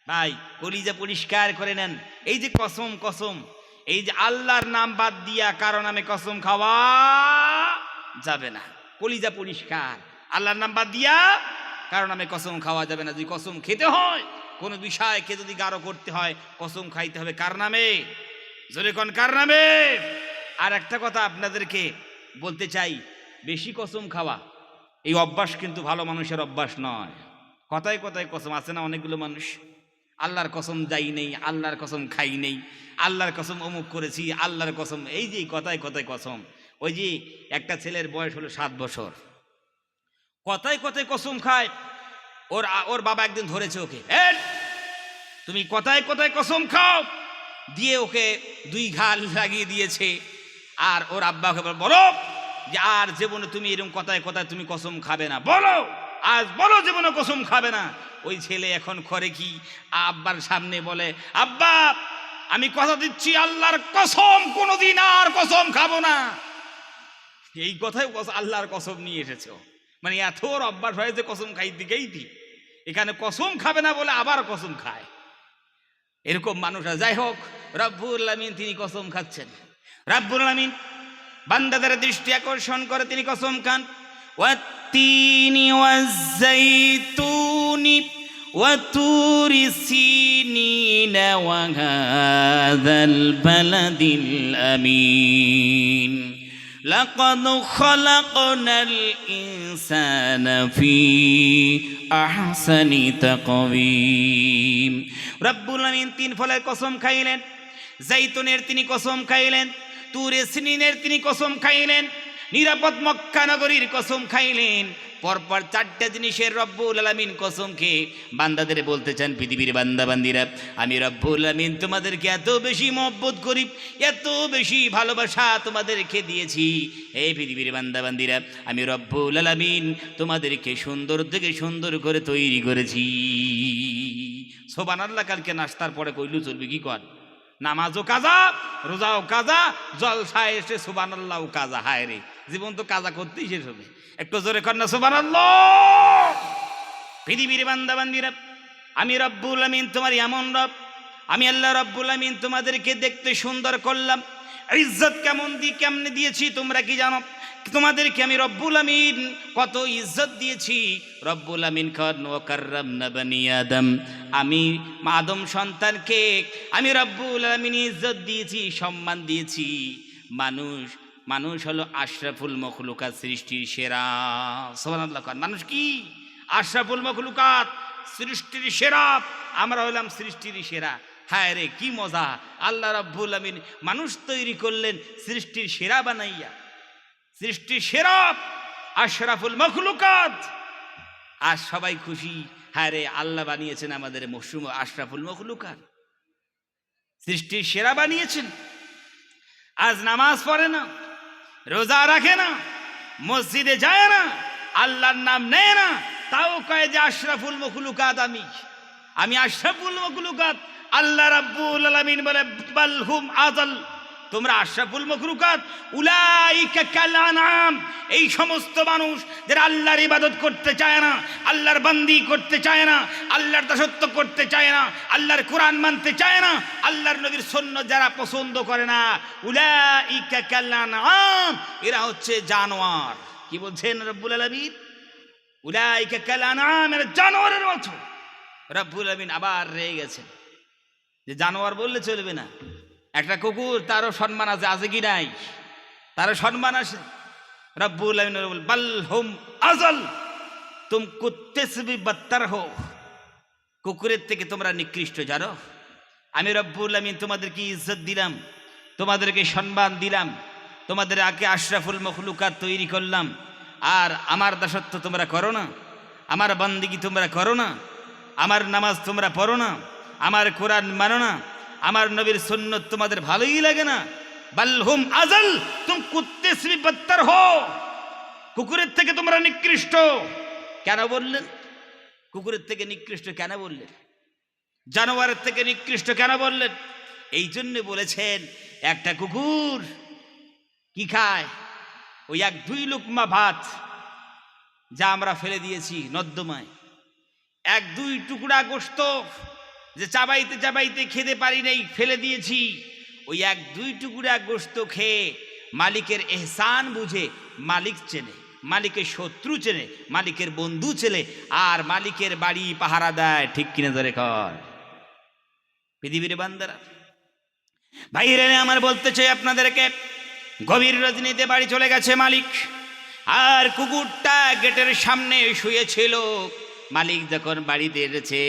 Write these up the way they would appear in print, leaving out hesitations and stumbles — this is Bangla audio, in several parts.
ভাই কলিজা পরিষ্কার করে নেন। এই যে কসম কসম, এই যে আল্লাহর নাম বাদ দিয়া কারো নামে কসম খাওয়া যাবে না। কলিজা পরিষ্কার, আল্লাহর নাম বাদ দিয়া কারো নামে কসম খাওয়া যাবে না। যদি কসম খেতে হয়, কোনো বিষয়কে যদি গাঢ় করতে হয়, কসম খাইতে হবে কার নামে? জোরে কোন কার নামে? আর একটা কথা আপনাদেরকে বলতে চাই, বেশি কসম খাওয়া এই অভ্যাস কিন্তু ভালো মানুষের অভ্যাস নয়। কথায় কথায় কসম, আছে না অনেকগুলো মানুষ, আল্লাহর কসম যাই নেই, আল্লাহর কসম খাই নেই, আল্লাহর কসম অমুক করেছি, আল্লাহর কসম, এই যে কথায় কথায় কসম। ওই যে একটা ছেলের বয়স হলো 7 বছর, কথায় কথায় কসম খায়। ওর ওর বাবা একদিন ধরেছে ওকে, তুমি কথায় কথায় কসম খাও, দিয়ে ওকে 2 ঘাল লাগিয়ে দিয়েছে। আর ওর আব্বাকে বলো যে আর জীবনে তুমি এরকম কথায় কথায় তুমি কসম খাবে না, বলো আজ, বলো জীবনে কসম খাবে না। ওই ছেলে এখন করে কি, আব্বার সামনে বলে, আব্বা আমি কথা দিচ্ছি আল্লাহর কসম কোনোদিন আর কসম খাবো না। এই কথাই আল্লাহর কসম নিয়ে এসেছে। মানে এত ওর অভ্যাস হয়েছে কসম খাইতে গেইতি, এখানে কসম খাবে না বলে আবার কসম খায়। এরকম মানুষ। যাই হোক, রব্বুল আমিন তিনি কসম খাচ্ছেন। রব্বুল আমিন বান্দাদের দৃষ্টি আকর্ষণ করে তিনি কসম খান, ওয়াত্তিনি ওয়াজ্জাইতুনি ওয়াতুরি সিনিন ওয়া হাযাল বালাদিল আমিন লাকাদ খালাকনাল ইনসানা ফি আহসানি তাকওয়িম। রব্বুল আমিন 3 ফলের কসম খাইলেন, জাইতুনের তিনি কসম খাইলেন, তুরে সিনিনের তিনি কসম খাইলেন, নিরাপদ মক্কা নগরীর কসম খাইলেন। পরপর 4টা জিনিসের রব্বুল আলামিন কসম খেয়ে বান্দাদের বলতে চান, পৃথিবীর বান্দা বান্দিরা, আমি রব্বুল আমিন তোমাদেরকে এত বেশি মহব্বত করি, এত বেশি ভালোবাসা তোমাদেরকে দিয়েছি। এই পৃথিবীর বান্দা বান্দিরা, আমি রব্বুল আলামিন তোমাদেরকে সুন্দর থেকে সুন্দর করে তৈরি করেছি। সুবহানাল্লাহ। কালকে নাস্তার পরে কইলু চলবে কি কর, নামাজও কাজা, রোজাও কাজা, জলসায় এসে সুবহানাল্লাহ কাজা। হায় রে, জীবন তো কাজা করতেই শেষ হবে। একটু জোরে কর না সুবহানাল্লাহ। পৃথিবীর বান্দা বান্দিরা, আমি রব্বুল আমিন তোমার এমন রব, আমি আল্লাহ রব্বুল আমিন তোমাদেরকে দেখতে সুন্দর করলাম। ইজ্জত কেমনে দিয়েছি তোমরা কি জানো? তোমাদেরকে আমি রব্বুল আমিন কত ইজ্জত দিয়েছি। রব্বুল আমিন খান ওয়া কাররামনা বানি আদম, আমি আদম সন্তানকে আমি রব্বুল আমিন ইজ্জত দিয়েছি, সম্মান দিয়েছি। মানুষ হলো আশরাফুল মখলুকাত, সৃষ্টির সেরা। সুবহানাল্লাহ। মানুষ কি আশরাফুল মখলুকাত, সৃষ্টির সেরা। আমরা হলাম সৃষ্টির সেরা। হায় রে কি মজা! আল্লাহ রাব্বুল আমিন মানুষ তৈরি করলেন সৃষ্টির সেরা বানাইয়া, সৃষ্টির সেরা আশরাফুল মখলুকাত। আর সবাই খুশি, হায় রে আল্লাহ বানিয়েছেন আমাদের মশরুম আশরাফুল মখলুকাত, সৃষ্টির সেরা বানিয়েছেন। আজ নামাজ পড়ে না, রোজা রাখে না, মসজিদে যায় না, আল্লাহর নাম নেয় না, তাও কয় যে আশরাফুল মখলুকাত, আমি আশরাফুল মখলুকাত। আল্লাহ রাব্বুল আলামিন বলে বাল হুম আযাল, তোমরা আশরাফুল মখলুকাত। উলাইকা কাল আনআম, এই সমস্ত মানুষ যারা আল্লাহর ইবাদত করতে চায় না, আল্লাহর বান্দি করতে চায় না, আল্লাহর দাসত্ব করতে চায় না, আল্লাহর কোরআন মানতে চায় না, আল্লাহর নবীর সুন্নাত যারা পছন্দ করে না, উলাইকা কাল আনআম, এরা হচ্ছে জানোয়ার। কি বলছেন রব্বুল আলামিন? উলাইকা কাল আনআম, এরা জানোয়ারের মতো। রব্বুল আলামিন আবার রেগে গেছেন যে জানোয়ার বললে চলবে না। একটা কুকুর, তারও সম্মান আছে, আছে কি নাই? তারও সম্মান আছে। রব্বুল আমিন বল বাল হুম আযাল, তুম কুত্তে সে ভি বদতর হো, কুকুরের থেকে তোমরা নিকৃষ্ট জানো। আমি রব্বুল আমিন তোমাদেরকে ইজ্জত দিলাম, তোমাদেরকে সম্মান দিলাম, তোমাদের আগে আশরাফুল মখলুকাত তৈরি করলাম, আর আমার দাসত্ব তোমরা করো না, আমার বান্দিগি তোমরা করো না, আমার নামাজ তোমরা পড়ো না, আমার কোরআন মানো না, আমার নবীর সুন্নত তোমাদের ভালোই লাগে না। বাল হুম আযাল, তুম কুত্তে সে ভি বদতর হো, কুকুরের থেকে তোমরা নিকৃষ্ট। কেন বললেন কুকুরের থেকে নিকৃষ্ট? কেন বললেন জানোয়ারের থেকে নিকৃষ্ট কেন বললেন? এই জন্য বলেছেন, একটা কুকুর কি খায়? ওই 1-2 লুকমা ভাত যা আমরা ফেলে দিয়েছি নর্দমায়, 1-2 টুকরা গোশত যে চাবাইতে চাবাইতে খেতে পারি নাই, ফেলে দিয়েছি। ওই 1-2 টুকরা গোশত খেয়ে মালিকের এহসান বুঝে মালিক চেনে, মালিকের শত্রু চেনে, মালিকের বন্ধু চেনে, আর মালিকের বাড়ি পাহারা দেয়। ঠিক কিনা ধরে কর পৃথিবীর বান্দারা? ভাইরে আমার বলতে চাই আপনাদেরকে, গভীর রজনীতে বাড়ি চলে গেছে মালিক, আর কুকুরটা গেটের সামনে শুয়েছিল। মালিক যখন বাড়িতে এসেছে,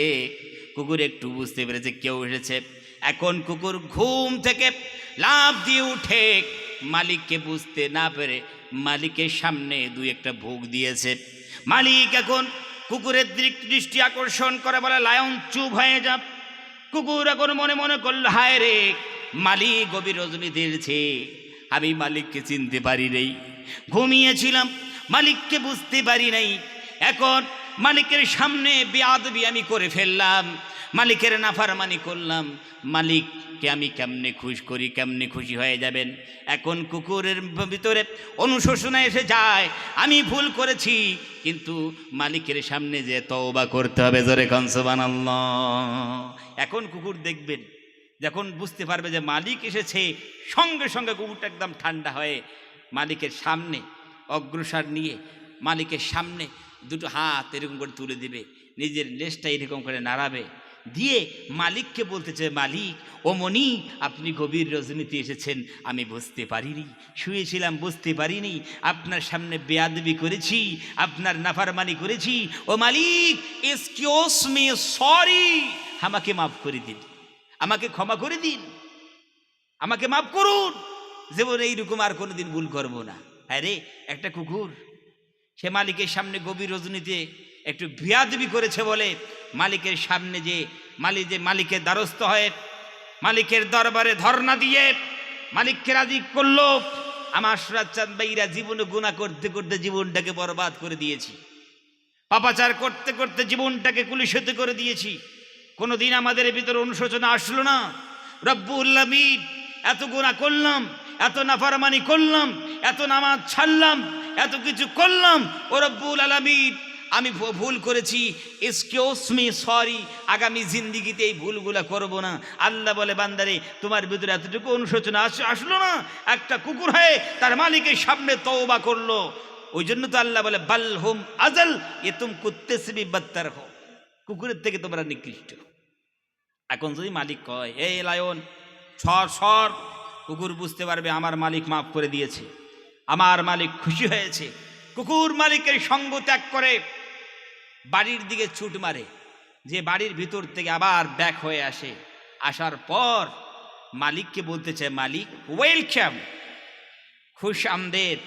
কুকুর একটু বুঝতে পেরেছে কেউ এসেছে। এখন কুকুর ঘুম থেকে লাফ দিয়ে উঠে মালিককে বুঝতে না পেরে মালিকের সামনে 2-1টা ভোগ দিয়েছে। মালিক এখন কুকুরের দৃষ্টি আকর্ষণ করে বলে, লায়ন চুপ হয়ে যা। কুকুর এখন মনে মনে করল, হায় রে, মালিক গভীর রজনীতে এসেছে, আমি মালিককে চিনতে পারি নাই, ঘুমিয়েছিলাম, মালিককে বুঝতে পারি নাই। এখন মালিকের সামনে বেয়াদবি আমি করে ফেললাম, মালিকের নাফরমানি করলাম, মালিককে আমি কেমনে খুশি করি, কেমনে খুশি হয়ে যাবেন? এখন কুকুরের ভিতরে অনুশোচনা এসে যায়, আমি ভুল করেছি, কিন্তু মালিকের সামনে যে তওবা করতে হবে। জোরে কোন সুবহানাল্লাহ। এখন কুকুর দেখবেন, যখন বুঝতে পারবে যে মালিক এসেছে, সঙ্গে সঙ্গে কুকুরটা একদম ঠান্ডা হয়ে মালিকের সামনে অগ্রসর নিয়ে মালিকের সামনে 2টো হাত এরকম করে তুলে দিবে, নিজের লেজটা এরকম করে নাড়াবে, দিয়ে মালিককে বলতে চায়, মালিক ও মনি, আপনি গভীর রজনীতে এসেছেন, আমি বুঝতে পারিনি, শুয়েছিলাম, বুঝতে পারিনি, আপনার সামনে বেয়াদবি করেছি, আপনার নাফরমানি করেছি। ও মালিক, এক্সকিউজ মি, সরি, আমাকে মাফ করে দিন, আমাকে ক্ষমা করে দিন, আমাকে মাফ করুন, যেমন এইরকম আর কোনোদিন ভুল করবো না। আরে একটা কুকুর সে মালিকের সামনে গভীর রজনীতে একটু বেয়াদবি করেছে বলে মালিকের সামনে যে মালিকের দ্বারস্থ হয়ে মালিকের দরবারে ধর্ণা দিয়ে মালিককে রাজি করলো। আমার সুরাজ চাঁদ ভাইরা জীবনে গুনাহ করতে করতে জীবনটাকে বরবাদ করে দিয়েছি, পাপাচার করতে করতে জীবনটাকে কুলিশিত করে দিয়েছি। কোনোদিন আমাদের ভিতরে অনুশোচনা আসলো না। রব্বুল আলামিন, এত গুনাহ করলাম, এত নাফরমানি করলাম, এত নামাজ ছাড়লাম, এত কিছু করলাম, ও রব্বুল আলামিন আমি ভুল করেছি, এক্সকিউজ মি, সরি, আগামী জিন্দিগিতে এই ভুলগুলা করব না। আল্লাহ বলে, বান্দারে, তোমার ভিতরে এতটুকু অনুশোচনা আসলো না? একটা কুকুর হয়ে তার মালিকের সামনে তওবা করলো। ওই জন্য তো আল্লাহ বলে, বাল হুম আজাল এ তুম কুত্তেসবি বাত্তার হো, কুকুরের থেকে তোমরা নিকৃষ্ট। এখন যদি মালিক কয়, এই লায়ন সর সর, কুকুর বুঝতে পারবে আমার মালিক মাফ করে দিয়েছে, আমার মালিক খুশি হয়েছে। কুকুর মালিকের সঙ্গ ত্যাগ করে বাড়ির দিকে ছুট মারে, যে বাড়ির ভিতর থেকে আবার ব্যাক হয়ে আসে। আসার পর মালিককে বলতে চায়, মালিক ওয়েলকাম, খুশ আমদেদ,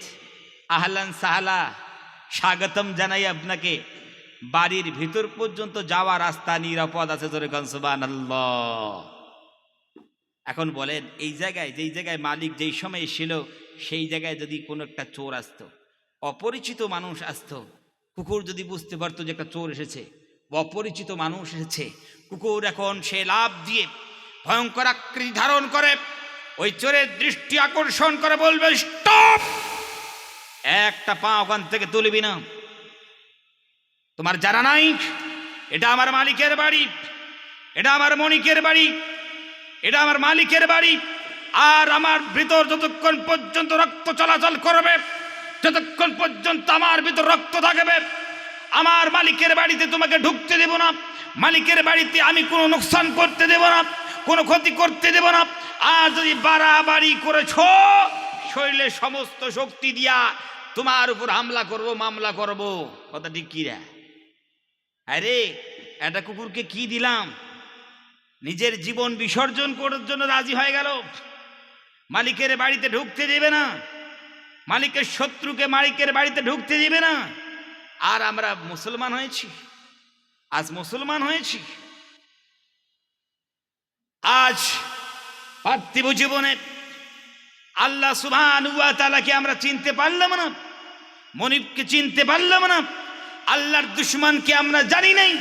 আহলান সাহলা, স্বাগতম জানাই আপনাকে, বাড়ির ভিতর পর্যন্ত যাওয়া রাস্তা নিরাপদ আছে। জোরে কোন সুবহানাল্লাহ। এখন বলেন, এই জায়গায়, যেই জায়গায় মালিক যেই সময় ছিল, সেই জায়গায় যদি কোনো একটা চোর আসতো, অপরিচিত মানুষ আসতো, কুকুর যদি বুঝতে পারতো যে একটা চোর এসেছে, অপরিচিত মানুষ এসেছে, কুকুর এখন সে লাফ দিয়ে ভয়ঙ্কর আকৃতি ধারণ করে ওই চোরের দৃষ্টি আকর্ষণ করে বলবে, স্টপ, একটা পা ওখান থেকে তুলবি না। তোমার জানা নাই এটা আমার মালিকের বাড়ি, এটা আমার মনিকের বাড়ি, এটা আমার মালিকের বাড়ি, আর আমার ভিতর যতক্ষণ পর্যন্ত রক্ত চলাচল করবে, যতক্ষণ পর্যন্ত আমার ভিতর রক্ত থাকবে, আমার মালিকের বাড়িতে তোমাকে ঢুকতে দেব না, মালিকের বাড়িতে আমি কোনো নোকসান করতে দেব না, কোনো ক্ষতি করতে দেব না। আর যদি বাড়াবাড়ি করেছ, শরীরে সমস্ত শক্তি দিয়া তোমার উপর হামলা করব, মামলা করব। কথা ঠিক কি রে? আরে একটা কুকুরকে কি দিলাম, নিজের জীবন বিসর্জন করার জন্য রাজি হয়ে গেল, মালিকের বাড়িতে ঢুকতে দেবে না, মালিকের শত্রুকে মালিকের বাড়িতে ঢুকতে দিবে না। আর আমরা মুসলমান হয়েছি, আজ মুসলমান হয়েছি, আজ পার্থিব জীবনে আল্লাহ সুবহানাহু ওয়া তাআলাকে আমরা চিনতে পারলাম না, মনিবকে চিনতে পারলাম না, আল্লাহর দুশমনকে আমরা জানি নাই,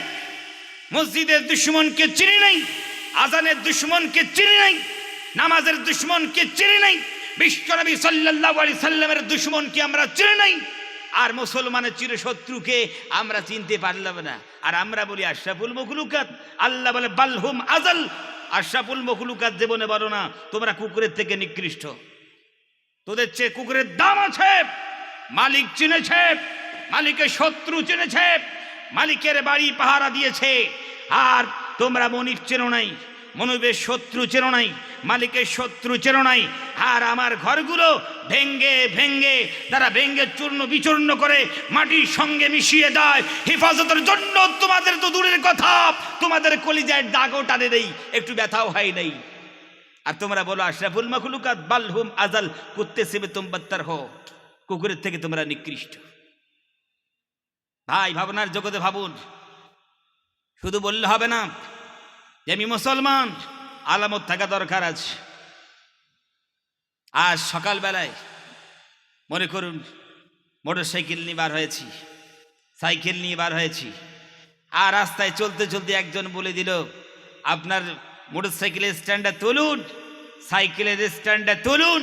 মসজিদের দুশমনকে চিনি নাই, আজানের দুশমনকে চিনি নাই, নামাজের দুশমনকে চিনি নাই, বিশ্বনবী সাল্লাল্লাহু আলাইহি সাল্লামের দুশমনকে আমরা চিনি নাই, আর মুসলমানের চিরশত্রুকে আমরা চিনতে পারলাম না। আর আমরা বলি আশরাফুল মখলুকাত। আল্লাহ বলে বালহুম আজাল, আশরাফুল মখলুকাত জীবনে বলো না তোমরা কুকুরের থেকে নিকৃষ্ট, তোদের চেয়ে কুকুরের দাম আছে। মালিক চিনেছে, মালিকের শত্রু চিনেছে, মালিকের বাড়ি পাহারা দিয়েছে। আর তোমরা মনির চেনো নাই, মনিবের শত্রু চেনো নাই, মালিকের শত্রু চেনো নাই। আর আমার ঘরগুলো ভেঙ্গে ভেঙ্গে তারা ভেঙ্গে চূর্ণ বিচূর্ণ করে মাটির সঙ্গে মিশিয়ে দেয় হেফাজতের জন্য। তোমাদের তো দূরের কথা, তোমাদের কলিজায় দাগও টানে নেই, একটু ব্যথাও হয় নাই। আর তোমরা বলো আশরাফুল মখলুকাত, বালহুম আজাল, কুত্তে সেবে তুম বত্তর হো, কুকুরের থেকে তোমরা নিকৃষ্ট। ভাই ভাবনার জগতে ভাবুন, শুধু বললে হবে না যে আমি মুসলমান, আলামত থাকা দরকার আছে। আজ সকালবেলায় মনে করুন মোটর সাইকেল নিয়ে বার হয়েছি, সাইকেল নিয়ে বার হয়েছি, আর রাস্তায় চলতে চলতে একজন বলে দিল আপনার মোটর সাইকেলের স্ট্যান্ডটা তুলুন, সাইকেলের স্ট্যান্ডটা তুলুন।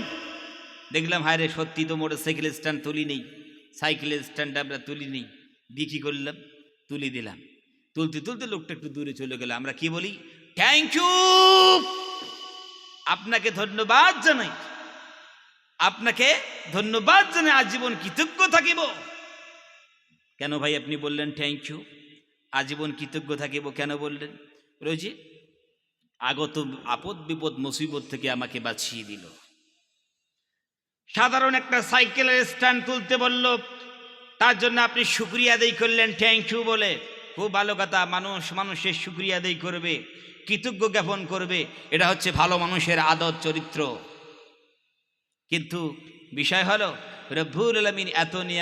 দেখলাম হায় রে, সত্যি তো মোটর সাইকেলের স্ট্যান্ড তুলি নেই, সাইকেলের স্ট্যান্ড আমরা তুলি নেই। দিয়ে কি করলাম, তুলি দিলাম। তুলতে তুলতে লোকটা একটু দূরে চলে গেল। আমরা কি বলি, থ্যাংক ইউ, আপনাকে ধন্যবাদ জানাই, আপনাকে ধন্যবাদ জানাই, আজীবন কৃতজ্ঞ থাকিব। কেন ভাই আপনি বললেন থ্যাংক ইউ, আজীবন কৃতজ্ঞ থাকিব কেন বললেন? রয়েছে আগত আপদ বিপদ মুসিবত থেকে আমাকে বাঁচিয়ে দিল। সাধারণ একটা সাইকেলের স্ট্যান্ড তুলতে বলল, তার জন্য আপনি শুকরিয়া আদায় করলেন থ্যাংক ইউ বলে। খুব ভালো কথা, মানুষ মানুষের শুকরিয়া আদায় করবে, কৃতজ্ঞ জ্ঞাপন করবে, এটা হচ্ছে ভালো মানুষের আদত চরিত্র। কিন্তু বিষয় হলো রব্বুল আলামিন এত নিয়ম